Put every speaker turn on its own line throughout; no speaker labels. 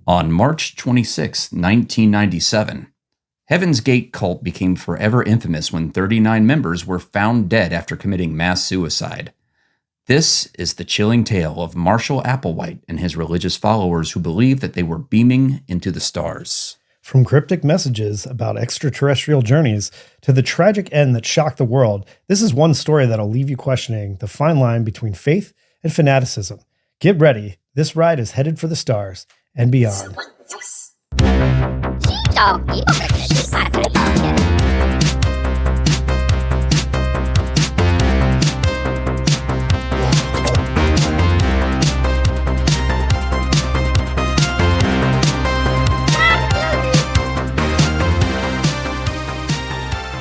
On March 26, 1997, Heaven's Gate cult became forever infamous when 39 members were found dead after committing mass suicide. This is the chilling tale of Marshall Applewhite and his religious followers who believed that they were beaming into the stars.
From cryptic messages about extraterrestrial journeys to the tragic end that shocked the world, this is one story that'll leave you questioning the fine line between faith and fanaticism. Get ready. This ride is headed for the stars and beyond.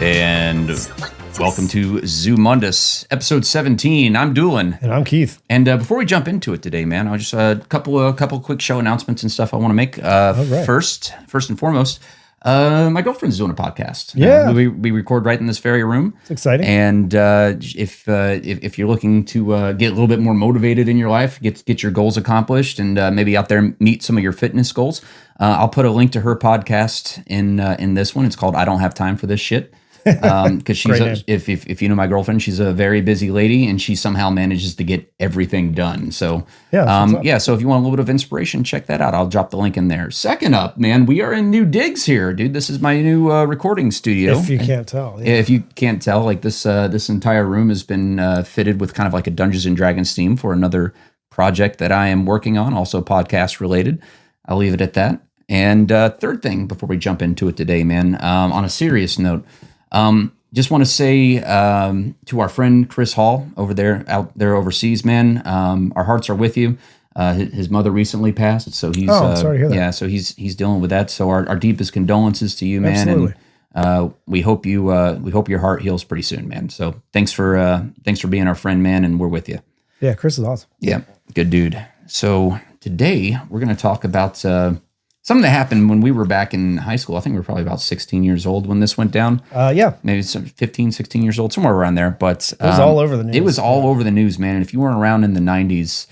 And welcome to Zumundous, episode 17. I'm Doolin.
And I'm Keith.
And before we jump into it today, man, I'll just a couple quick show announcements and stuff I want to make.
Right.
First and foremost, my girlfriend's doing a podcast.
Yeah,
we record right in this very room.
It's exciting.
And if you're looking to get a little bit more motivated in your life, get your goals accomplished, and maybe out there meet some of your fitness goals, I'll put a link to her podcast in this one. It's called "I Don't Have Time for This Shit." Because she's if you know my girlfriend, she's a very busy lady, and she somehow manages to get everything done. So so if you want a little bit of inspiration, check that out. I'll drop the link in there. Second up, man, we are in new digs here, dude. This is my new recording studio.
If you can't tell,
if you can't tell, like this entire room has been fitted with kind of like a Dungeons and Dragons theme for another project that I am working on, also podcast related. I'll leave it at that. And third thing before we jump into it today, man, on a serious note. Just want to say to our friend Chris Hall out there overseas, man. Our hearts are with you. His mother recently passed, so he's
sorry to hear that.
Yeah, so he's dealing with that. So our deepest condolences to you, man.
Absolutely.
And we hope your heart heals pretty soon, man. So thanks for being our friend, man, and we're with you.
Yeah, Chris is awesome.
Yeah, good dude. So today we're going to talk about something that happened when we were back in high school. I think we were probably about 16 years old when this went down. Maybe some 15, 16 years old, somewhere around there. But
it was all over the news.
It was all over the news, man. And if you weren't around in the 90s,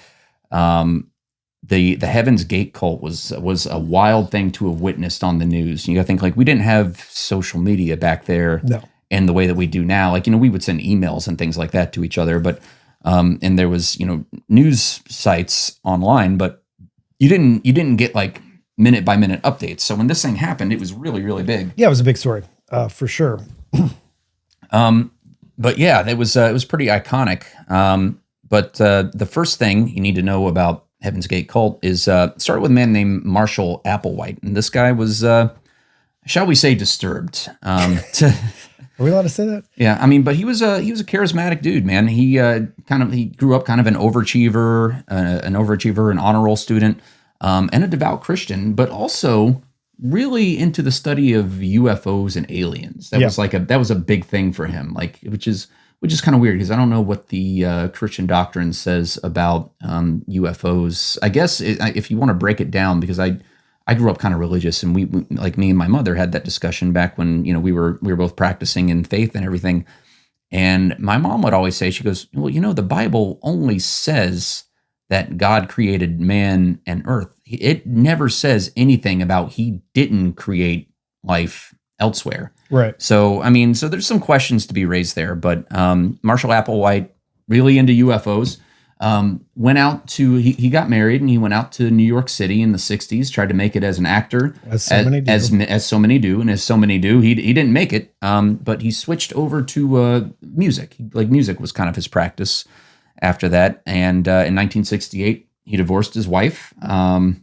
the Heaven's Gate cult was a wild thing to have witnessed on the news. You got to think, like, we didn't have social media back there in the way that we do now. Like, we would send emails and things like that to each other. But and there was, news sites online, but you didn't get like minute by minute updates. So when this thing happened, it was really, really big.
Yeah, it was a big story, for sure.
But yeah, it was pretty iconic. But the first thing you need to know about Heaven's Gate cult is start with a man named Marshall Applewhite, and this guy was, shall we say, disturbed. Are
we allowed to say that?
Yeah, but he was a charismatic dude, man. He grew up kind of an overachiever, an honor roll student. And a devout Christian, but also really into the study of UFOs and aliens. That was a big thing for him. Like, which is kind of weird because I don't know what the Christian doctrine says about UFOs. I guess if you want to break it down, because I grew up kind of religious, and we like me and my mother had that discussion back when we were both practicing in faith and everything. And my mom would always say, she goes, well, the Bible only says that God created man and earth. It never says anything about he didn't create life elsewhere.
Right.
So, so there's some questions to be raised there, but Marshall Applewhite, really into UFOs, went out to, he got married and he went out to New York City in the 60s, tried to make it as an actor. As so many do. He didn't make it, but he switched over to music. Music was kind of his practice after that. And in 1968, he divorced his wife and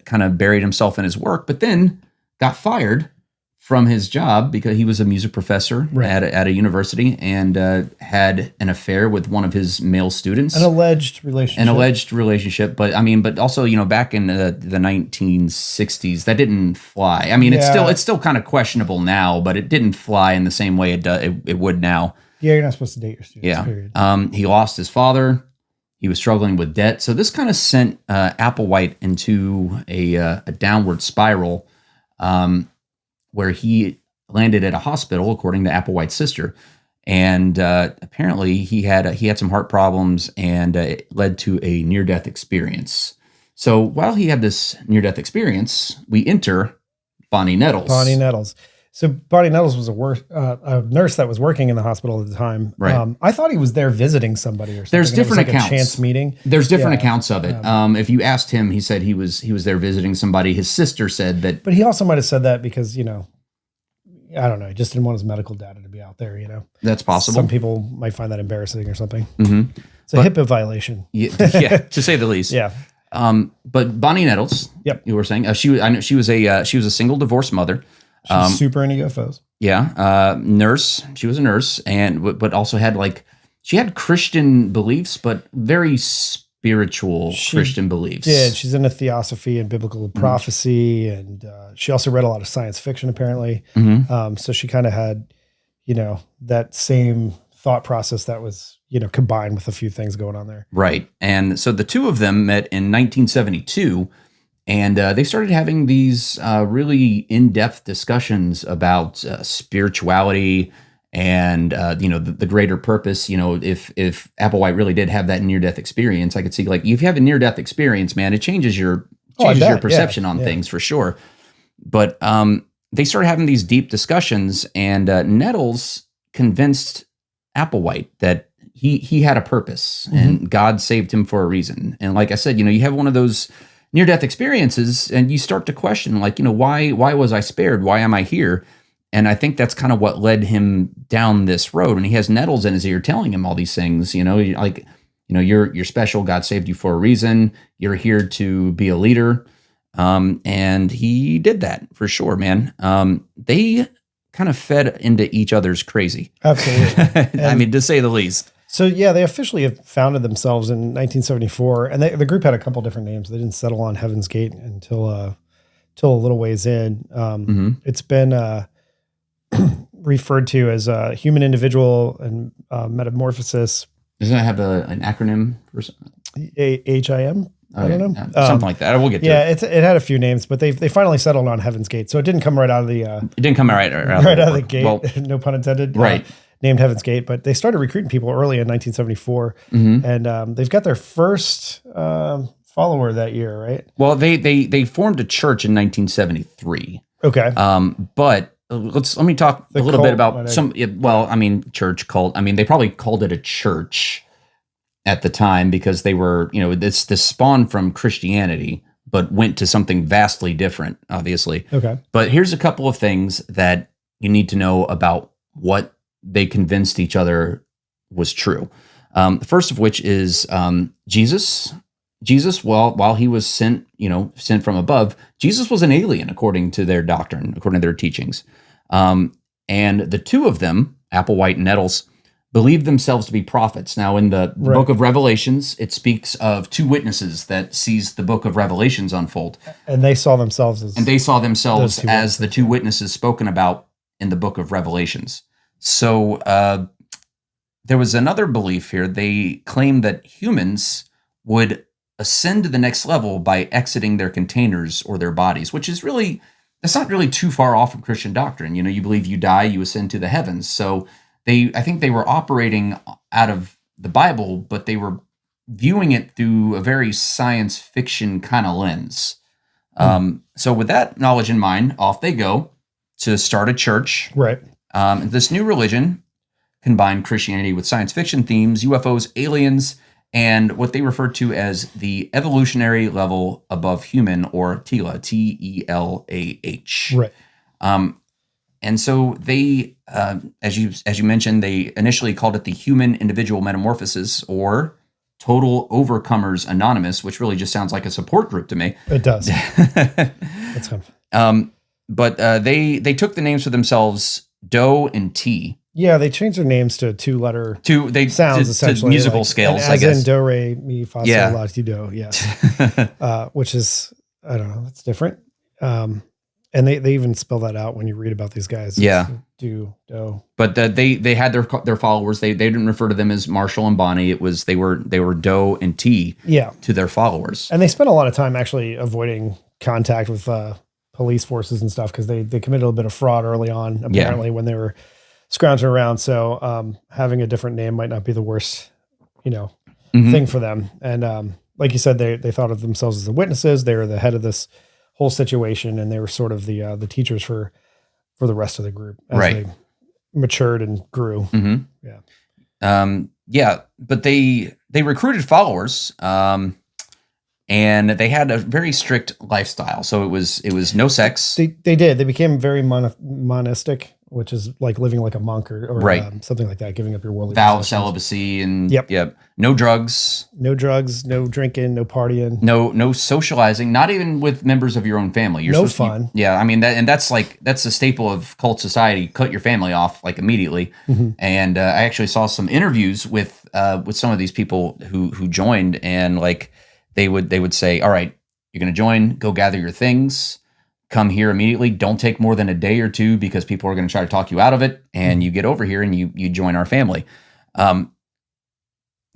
kind of buried himself in his work, but then got fired from his job because he was a music professor at a university and had an affair with one of his male students. An alleged relationship. But also, back in the 1960s, that didn't fly. It's still kind of questionable now, but it didn't fly in the same way it would now.
Yeah, you're not supposed to date your students, period.
He lost his father. He was struggling with debt. So this kind of sent Applewhite into a downward spiral where he landed at a hospital, according to Applewhite's sister. And apparently he had some heart problems, and it led to a near-death experience. So while he had this near-death experience, we enter Bonnie Nettles.
Bonnie Nettles. So Bonnie Nettles was a nurse that was working in the hospital at the time.
Right.
I thought he was there visiting somebody or something.
There's different
it was like
accounts.
A chance meeting.
There's different accounts of it. If you asked him, he said he was there visiting somebody. His sister said that.
But he also might have said that because, I don't know. He just didn't want his medical data to be out there,
That's possible.
Some people might find that embarrassing or something.
Mm-hmm.
It's a HIPAA violation.
Yeah, to say the least.
Yeah.
But Bonnie Nettles,
Yep.
you were saying, I know she was a single divorced mother.
She's super into UFOs.
Yeah. Nurse. She was a nurse but also had she had Christian beliefs, but very spiritual Christian beliefs.
Yeah. She's into theosophy and biblical prophecy. And she also read a lot of science fiction, apparently.
Mm-hmm.
So she kind of had, that same thought process that was, combined with a few things going on there.
Right. And so the two of them met in 1972, and they started having these really in-depth discussions about spirituality and, the greater purpose. If Applewhite really did have that near-death experience, I could see, if you have a near-death experience, man, it changes your perception on things for sure. But they started having these deep discussions, and Nettles convinced Applewhite that he had a purpose and God saved him for a reason. And like I said, you have one of those near-death experiences and you start to question, why was I spared? Why am I here? And I think that's kind of what led him down this road. And he has Nettles in his ear telling him all these things, you're special. God saved you for a reason. You're here to be a leader. And he did that for sure, man. They kind of fed into each other's crazy.
Absolutely.
I mean, to say the least.
So yeah, they officially founded themselves in 1974, and the group had a couple different names. They didn't settle on Heaven's Gate until a little ways in. It's been referred to as human individual and metamorphosis.
Doesn't it have an acronym for something?
HIM? I don't know.
Something like that. We'll get to it.
Yeah, it had a few names, but they finally settled on Heaven's Gate. So it didn't come right out of the
it didn't come right
out of the gate. Well, no pun intended.
Right.
Named Heaven's Gate, but they started recruiting people early in 1974, and they've got their first follower that year, right?
Well, they formed a church in 1973.
Okay.
But let me talk a little bit about church cult. I mean, they probably called it a church at the time because they were, this spawned from Christianity, but went to something vastly different, obviously.
Okay.
But here's a couple of things that you need to know about what they convinced each other was true. The first of which is Jesus. Jesus, while he was sent from above, Jesus was an alien according to their doctrine, according to their teachings. And the two of them, Applewhite and Nettles, believed themselves to be prophets. Now, in the book of Revelations, it speaks of two witnesses that sees the book of Revelations unfold.
And they saw themselves as
the two witnesses spoken about in the book of Revelations. So there was another belief here. They claimed that humans would ascend to the next level by exiting their containers or their bodies, which is really, that's not really too far off from Christian doctrine. You believe you die, you ascend to the heavens. So I think they were operating out of the Bible, but they were viewing it through a very science fiction kind of lens. So with that knowledge in mind, off they go to start a church.
Right.
This new religion combined Christianity with science fiction themes, UFOs, aliens, and what they refer to as the evolutionary level above human, or TELAH, T-E-L-A-H.
Right.
And so they, as you mentioned, they initially called it the Human Individual Metamorphosis, or Total Overcomers Anonymous, which really just sounds like a support group to me.
It does. That's fun.
But they took the names for themselves, Doe and T.
Yeah, they changed their names to two-letter sounds, essentially.
To musical scales, I guess.
As in do, re, mi, fa, sol, la, ti, do, yes. Which is, I don't know, that's different. And they even spell that out when you read about these guys.
Yeah.
Do.
But they had their followers. They didn't refer to them as Marshall and Bonnie. It was they were Doe and T.
Yeah.
To their followers.
And they spent a lot of time actually avoiding contact with police forces and stuff because they committed a bit of fraud early on, apparently, when they were scrounging around. So having a different name might not be the worst, thing for them. And like you said, they thought of themselves as the witnesses. They were the head of this whole situation, and they were sort of the teachers for the rest of the group as
Right.
they matured and grew.
Mm-hmm.
Yeah.
But they recruited followers, and they had a very strict lifestyle. So it was no sex.
They did. They became very monastic, which is like living like a monk or
Right.
something like that, giving up your worldly
Vow of
possessions.
celibacy and
Yep.
no drugs,
No drugs, no drinking, no partying.
no socializing, not even with members of your own family. You're
No
supposed
fun.
To, yeah, I mean that's a staple of cult society. Cut your family off like immediately.
Mm-hmm.
And I actually saw some interviews with some of these people who joined, and like they would say, all right, you're going to join, go gather your things, come here immediately. Don't take more than a day or two because people are going to try to talk you out of it. And you get over here and you join our family.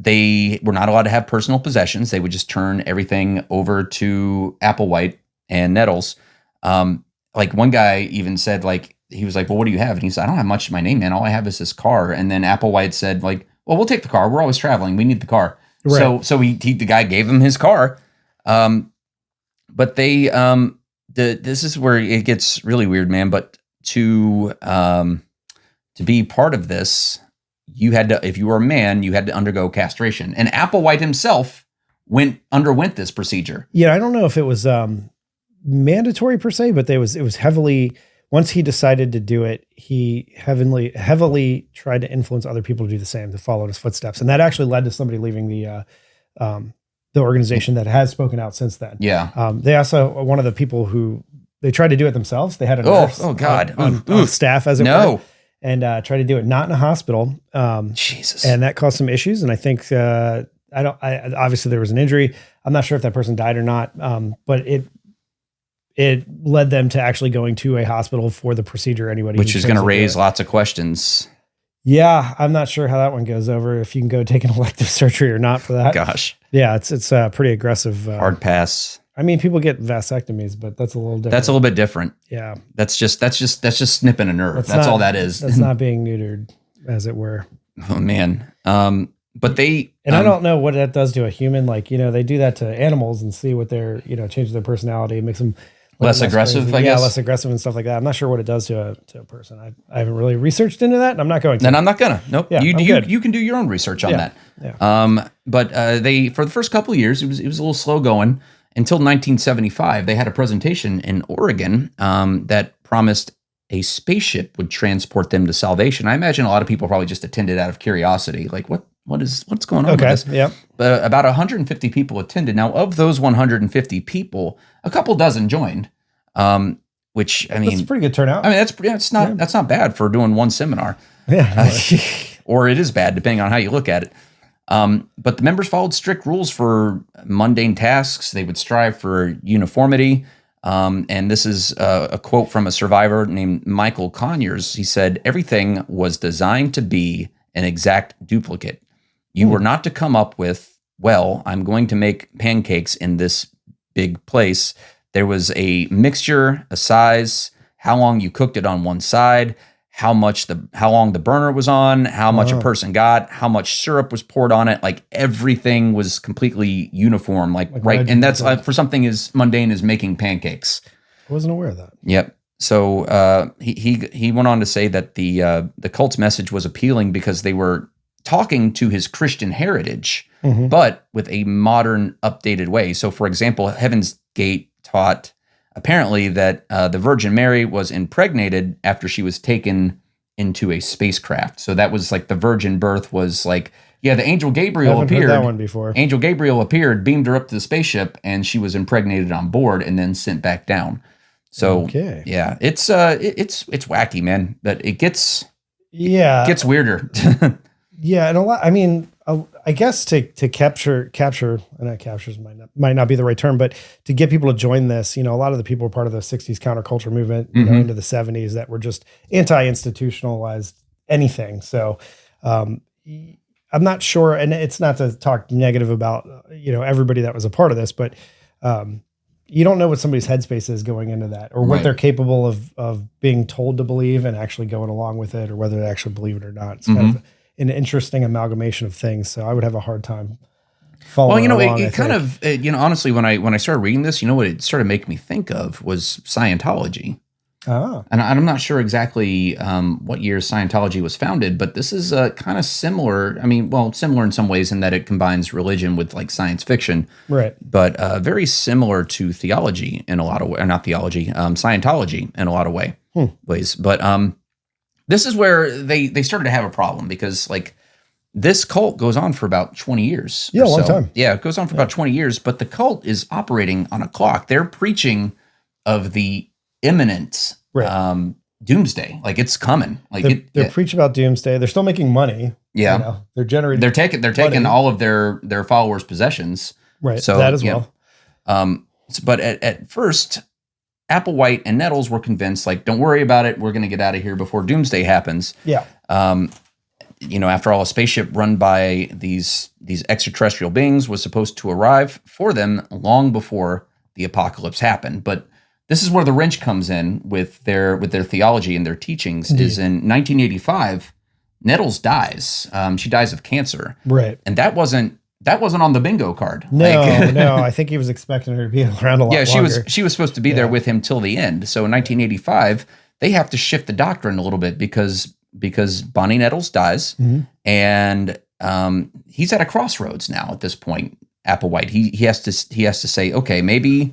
They were not allowed to have personal possessions. They would just turn everything over to Applewhite and Nettles. Like one guy even said, like, he was like, well, what do you have? And he said, I don't have much in my name, man. All I have is this car. And then Applewhite said, like, well, we'll take the car. We're always traveling. We need the car.
Right.
So the guy gave him his car. But they, this is where it gets really weird, man. But to be part of this, you had to, if you were a man, you had to undergo castration. And Applewhite himself underwent this procedure.
Yeah, I don't know if it was mandatory per se, but it was heavily. Once he decided to do it, he heavily tried to influence other people to do the same, to follow in his footsteps, and that actually led to somebody leaving the organization that has spoken out since then.
Yeah.
They also, one of the people who they tried to do it themselves. They had a nurse on staff, as it were, and tried to do it not in a hospital.
Jesus.
And that caused some issues. And I think obviously there was an injury. I'm not sure if that person died or not, but it led them to actually going to a hospital for the procedure.
Which is going to raise lots of questions.
Yeah, I'm not sure how that one goes over, if you can go take an elective surgery or not for that.
Gosh.
Yeah, it's pretty aggressive.
Hard pass.
I mean, people get vasectomies, but that's a little different.
That's a little bit different.
Yeah.
That's just snipping a nerve. That's all that is.
That's not being neutered, as it were.
Oh man. But they,
and I don't know what that does to a human. Like, they do that to animals and see what their, change their personality. It makes them
less aggressive,
crazy.
I guess.
Yeah, less aggressive and stuff like that. I'm not sure what it does to a person. I haven't really researched into that, and I'm not going to.
And I'm not gonna. Nope.
Yeah,
you can do your own research on that.
Yeah.
But they, for the first couple of years, it was a little slow going until 1975. They had a presentation in Oregon that promised a spaceship would transport them to salvation. I imagine a lot of people probably just attended out of curiosity, like what's going on with this?
Yeah.
But about 150 people attended. Now, of those 150 people, a couple dozen joined. Which, I mean,
that's a pretty good turnout.
I mean, that's not bad for doing one seminar.
Yeah.
Or it is bad, depending on how you look at it. But the members followed strict rules for mundane tasks. They would strive for uniformity. And this is a quote from a survivor named Michael Conyers. He said, everything was designed to be an exact duplicate. You were not to come up with, well, I'm going to make pancakes in this big place. There was a mixture, a size, how long you cooked it on one side, how long the burner was on, how much a person got, how much syrup was poured on it. Like everything was completely uniform, like right. And that's for something as mundane as making pancakes.
I wasn't aware of that.
Yep. So he went on to say that the cult's message was appealing because they were talking to his Christian heritage, but with a modern, updated way. So, for example, Heaven's Gate taught apparently that the Virgin Mary was impregnated after she was taken into a spacecraft. So that was like the virgin birth was like, yeah, the angel Gabriel appeared.
Heard that one before.
Angel Gabriel appeared, beamed her up to the spaceship, and she was impregnated on board and then sent back down. So yeah, it's wacky, man. But it gets weirder.
Yeah, and a lot. I mean, I guess to capture, and that captures might not be the right term, but to get people to join this, a lot of the people were part of the '60s counterculture movement, into the '70s that were just anti-institutionalized anything. So I'm not sure, and it's not to talk negative about everybody that was a part of this, but you don't know what somebody's headspace is going into that, or what they're capable of being told to believe and actually going along with it, or whether they actually believe it or not. It's kind of an interesting amalgamation of things. So I would have a hard time following
Well,
along.
it kind of, honestly, when I started reading this, what it started making me think of was Scientology. And I'm not sure exactly what year Scientology was founded, but this is kind of similar. I mean, well, similar in some ways in that it combines religion with like science fiction,
right?
But very similar to theology in a lot of ways, not theology, Scientology in a lot of ways. But this is where they started to have a problem because like this cult goes on for about 20 years.
Yeah, a long time.
Yeah, it goes on for about 20 years, but the cult is operating on a clock. They're preaching of the imminent doomsday, like it's coming. Like
they're preaching about doomsday. They're still making money.
Yeah,
they're generating.
They're taking all of their followers' possessions.
Right.
So
that as well.
But at first, Applewhite and Nettles were convinced, like, don't worry about it. We're going to get out of here before doomsday happens.
Yeah.
After all, a spaceship run by these extraterrestrial beings was supposed to arrive for them long before the apocalypse happened. But this is where the wrench comes in with their theology and their teachings.
Indeed.
Is in 1985, Nettles dies. She dies of cancer.
Right.
And that wasn't on the bingo card.
No, no. I think he was expecting her to be around a lot longer.
Yeah, she was supposed to be there with him till the end. So in 1985, they have to shift the doctrine a little bit because Bonnie Nettles dies, and he's at a crossroads now at this point. Applewhite, he has to say, okay, maybe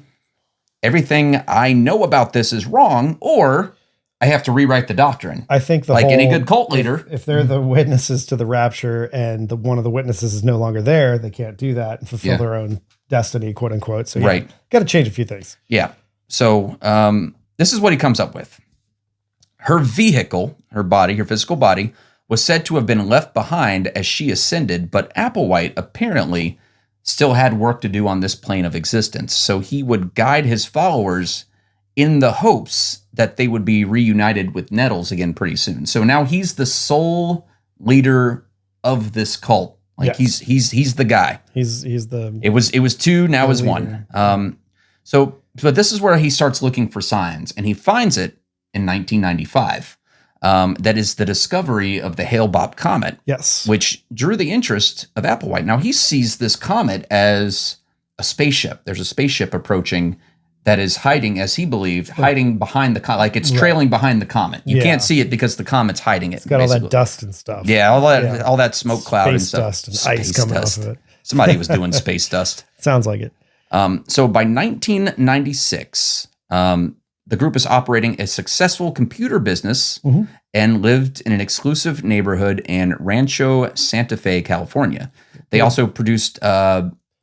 everything I know about this is wrong, or I have to rewrite the doctrine.
I think
any good cult leader,
if they're the witnesses to the rapture and one of the witnesses is no longer there, they can't do that and fulfill their own destiny, quote unquote. So got to change a few things.
Yeah. So this is what he comes up with. Her vehicle, her physical body, was said to have been left behind as she ascended, but Applewhite apparently still had work to do on this plane of existence. So he would guide his followers in the hopes that they would be reunited with Nettles again pretty soon. So now he's the sole leader of this cult. Like he's the guy.
He's the.
It was two, now is one. But this is where he starts looking for signs, and he finds it in 1995. That is the discovery of the Hale-Bopp comet.
Yes.
Which drew the interest of Applewhite. Now he sees this comet as a spaceship. There's a spaceship approaching that is hiding, as he believed, behind the comet. Like it's trailing behind the comet. You can't see it because the comet's hiding it.
It's got all that dust and stuff.
Yeah, all that smoke cloud and stuff.
Space dust and ice coming off of it.
Somebody was doing space dust.
Sounds like it.
So by 1996, the group is operating a successful computer business and lived in an exclusive neighborhood in Rancho Santa Fe, California. They also produced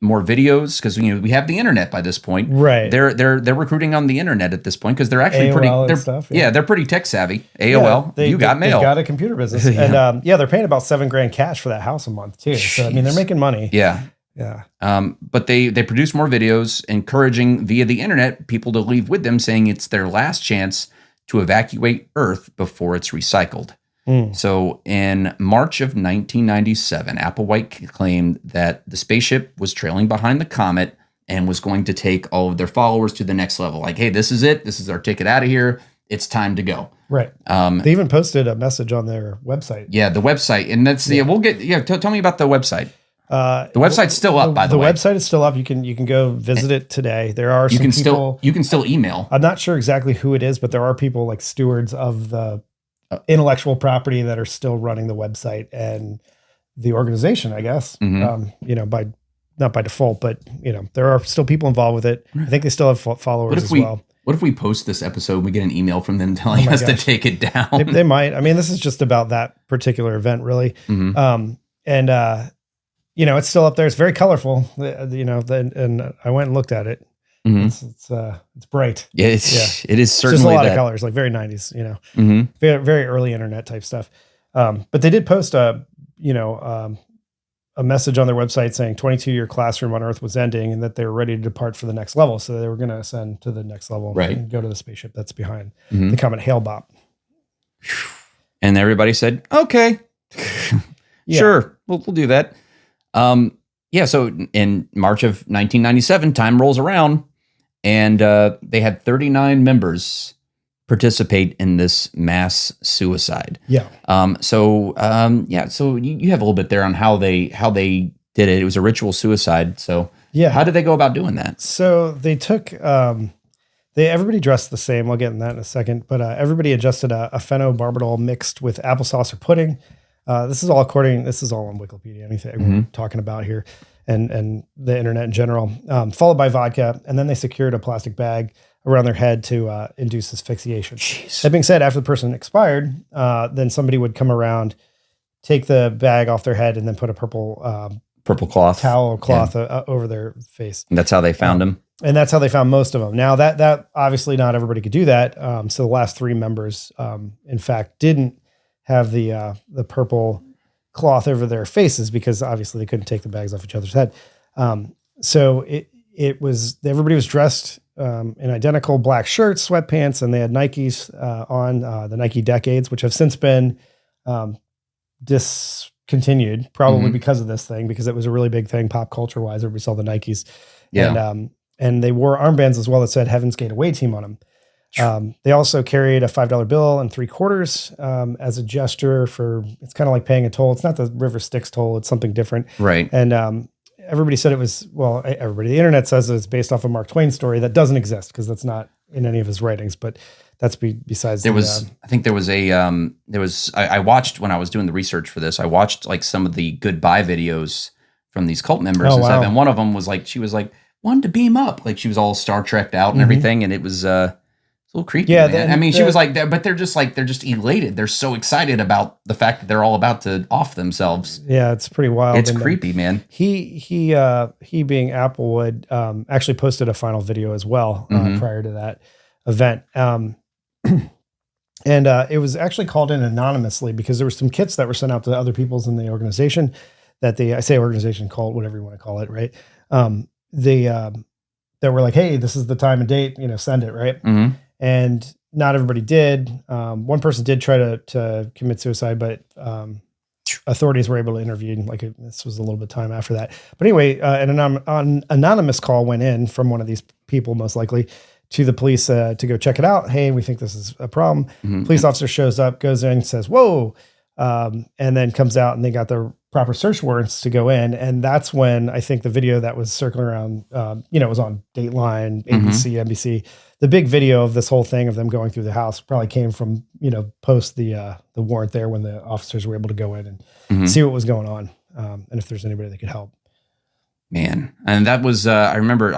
more videos because we have the internet by this point.
Right.
They're recruiting on the internet at this point because they're actually
AOL
they're pretty tech savvy. AOL, you got mail.
They got a computer business, and they're paying about $7,000 cash for that house a month too. So I mean, they're making money.
Yeah.
Yeah.
But they produce more videos encouraging via the internet people to leave with them, saying it's their last chance to evacuate Earth before it's recycled. So in March of 1997, Applewhite claimed that the spaceship was trailing behind the comet and was going to take all of their followers to the next level. Like, hey, this is it. This is our ticket out of here. It's time to go.
Right. They even posted a message on their website.
Yeah, the website. And that's we'll get, tell me about the website. The website's still up, by the way.
The website is still up. You can go visit it today. There are
you can still email.
I'm not sure exactly who it is, but there are people like stewards of the intellectual property that are still running the website and the organization, I guess. By not by default, but there are still people involved with it. I think they still have followers as well.
What if we post this episode and we get an email from them telling us to take it down?
They might. I mean, this is just about that particular event, really. It's still up there. It's very colorful. And I went and looked at it. It's bright.
Yeah, it is certainly
just a lot of colors, like very 90s. Very, very early internet type stuff. But they did post a message on their website saying 22-year classroom on Earth was ending and that they were ready to depart for the next level. So they were going to ascend to the next level and go to the spaceship that's behind the comet Hale-Bopp.
And everybody said, okay, sure, we'll do that. So in March of 1997, time rolls around and they had 39 members participate in this mass suicide.
Yeah.
So you have a little bit there on how they did it. It was a ritual suicide. So
Yeah.
how did they go about doing that?
So they took, everybody dressed the same. I'll get in that in a second, but everybody adjusted a phenobarbital mixed with applesauce or pudding. This is all on Wikipedia, anything we're talking about here, and the internet in general, followed by vodka. And then they secured a plastic bag around their head to induce asphyxiation.
Jeez.
That being said, after the person expired, then somebody would come around, take the bag off their head, and then put a purple
cloth
towel or cloth over their face.
And that's how they found him.
And that's how they found most of them. Now that obviously not everybody could do that. So the last 3 members, in fact, didn't have the purple cloth over their faces because obviously they couldn't take the bags off each other's head. So it was, everybody was dressed in identical black shirts, sweatpants, and they had Nikes on, the Nike Decades, which have since been discontinued, probably because of this thing, because it was a really big thing pop culture wise. Everybody saw the Nikes.
Yeah.
And they wore armbands as well that said Heaven's Gate Away Team on them. They also carried a $5 bill and 3/4 as a gesture for, it's kind of like paying a toll. It's not the River Styx toll. It's something different.
Right.
And everybody said it was, the internet says it's based off a Mark Twain story that doesn't exist because that's not in any of his writings, but that's besides.
I think there was I watched, when I was doing the research for this, I watched like some of the goodbye videos from these cult members and stuff. And one of them was like, she was like, wanted to beam up. Like she was all Star Trekked out and everything. And it was a little creepy. Yeah. Man. I mean, she was like that, but they're just elated. They're so excited about the fact that they're all about to off themselves.
Yeah. It's pretty wild.
It's creepy, man.
He being Applewood, actually posted a final video as well, prior to that event. And it was actually called in anonymously because there were some kits that were sent out to other peoples in the organization that I say organization, cult, whatever you want to call it. Right. That were like, hey, this is the time and date, send it. Right. And not everybody did. One person did try to commit suicide, but authorities were able to intervene. Like this was a little bit of time after that. But anyway, an anonymous call went in from one of these people, most likely, to the police to go check it out. Hey, we think this is a problem. Police officer shows up, goes in, says, whoa, and then comes out and they got the proper search warrants to go in. And that's when I think the video that was circling around, it was on Dateline, ABC, NBC. The big video of this whole thing of them going through the house probably came from, post the warrant there when the officers were able to go in and see what was going on. And if there's anybody that could help.
Man. And that was, I remember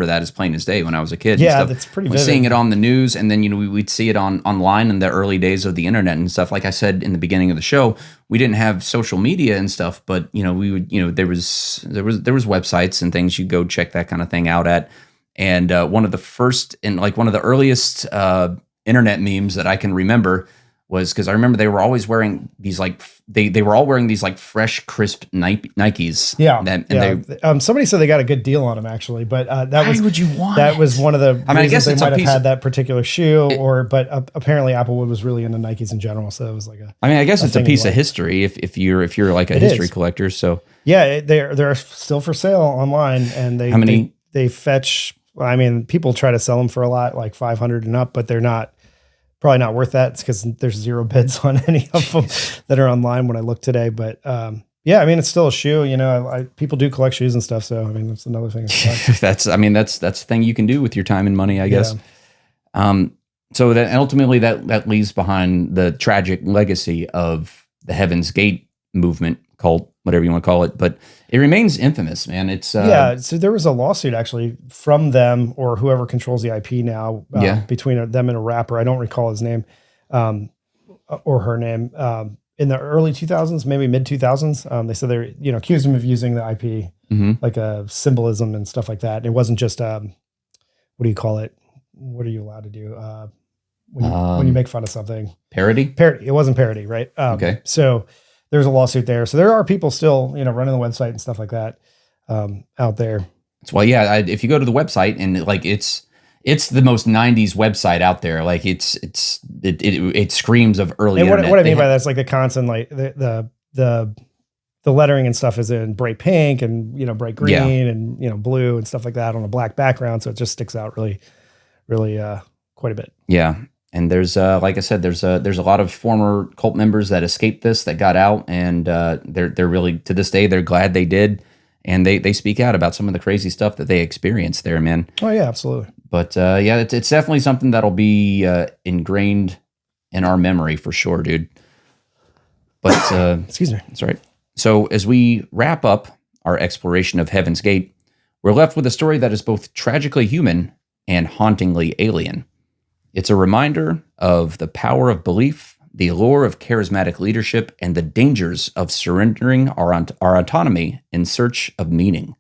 that as plain as day when I was a kid.
Yeah, that's pretty vivid.
Seeing it on the news, and then, we'd see it online in the early days of the internet and stuff. Like I said in the beginning of the show, we didn't have social media and stuff, but, we would, there was websites and things you'd go check that kind of thing out at. And one of the first and like one of the earliest internet memes that I can remember was because I remember they were always wearing these like they were all wearing these like fresh, crisp Nikes.
Yeah. Somebody said they got a good deal on them actually, but
why would you want?
That was one of the reasons
I guess
they might have had that particular shoe, but apparently Applewood was really into Nikes in general, so it was like
I guess it's a piece of history if you're like a history collector. So
yeah, they're still for sale online, and they fetch. People try to sell them for a lot, like 500 and up, but they're probably not worth that. It's because there's 0 bids on any of them that are online when I look today. But it's still a shoe. People do collect shoes and stuff. So that's another thing.
that's the thing you can do with your time and money, I guess. So that ultimately that leaves behind the tragic legacy of the Heaven's Gate movement, cult, whatever you want to call it, but it remains infamous, man. It's
so there was a lawsuit actually from them or whoever controls the IP now, between them and a rapper. I don't recall his name, or her name, in the early 2000s, maybe mid 2000s. They said they accused him of using the IP, like a symbolism and stuff like that. And it wasn't just, what do you call it? What are you allowed to do? When you make fun of something,
parody.
It wasn't parody. Right.
Okay.
So there's a lawsuit there. So there are people still, running the website and stuff like that, out there.
Well, yeah. If you go to the website and like, it's the most 90s website out there. Like it screams of early
and
internet.
What I mean by that's like the constant, like the lettering and stuff is in bright pink and, bright green and, blue and stuff like that on a black background. So it just sticks out really, really, quite a bit.
Yeah. And there's, like I said, there's a lot of former cult members that escaped this, that got out, and they're really, to this day, they're glad they did, and they speak out about some of the crazy stuff that they experienced there, man.
Oh yeah, absolutely.
But yeah, it's definitely something that'll be ingrained in our memory for sure, dude. But
Excuse me.
that's right. So as we wrap up our exploration of Heaven's Gate, we're left with a story that is both tragically human and hauntingly alien. It's a reminder of the power of belief, the allure of charismatic leadership, and the dangers of surrendering our autonomy in search of meaning.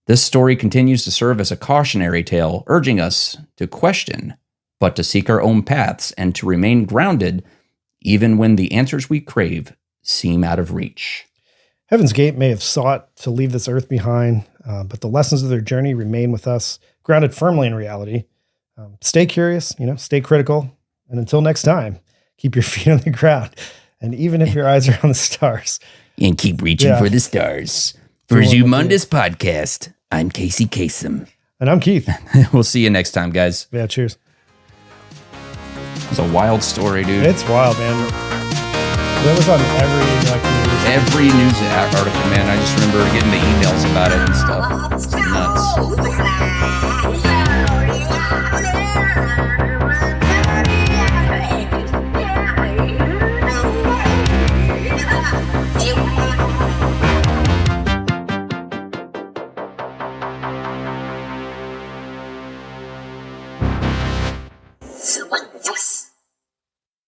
This story continues to serve as a cautionary tale, urging us to question, but to seek our own paths and to remain grounded even when the answers we crave seem out of reach.
Heaven's Gate may have sought to leave this earth behind, but the lessons of their journey remain with us, grounded firmly in reality. Stay curious, stay critical. And until next time, keep your feet on the ground. And even if your eyes are on the stars.
And keep reaching for the stars. For Zumundous Podcast, I'm Casey Kasem.
And I'm Keith.
We'll see you next time, guys.
Yeah, cheers.
It's a wild story, dude.
It's wild, man. That was on
every news article, man. I just remember getting the emails about it and stuff. It's nuts.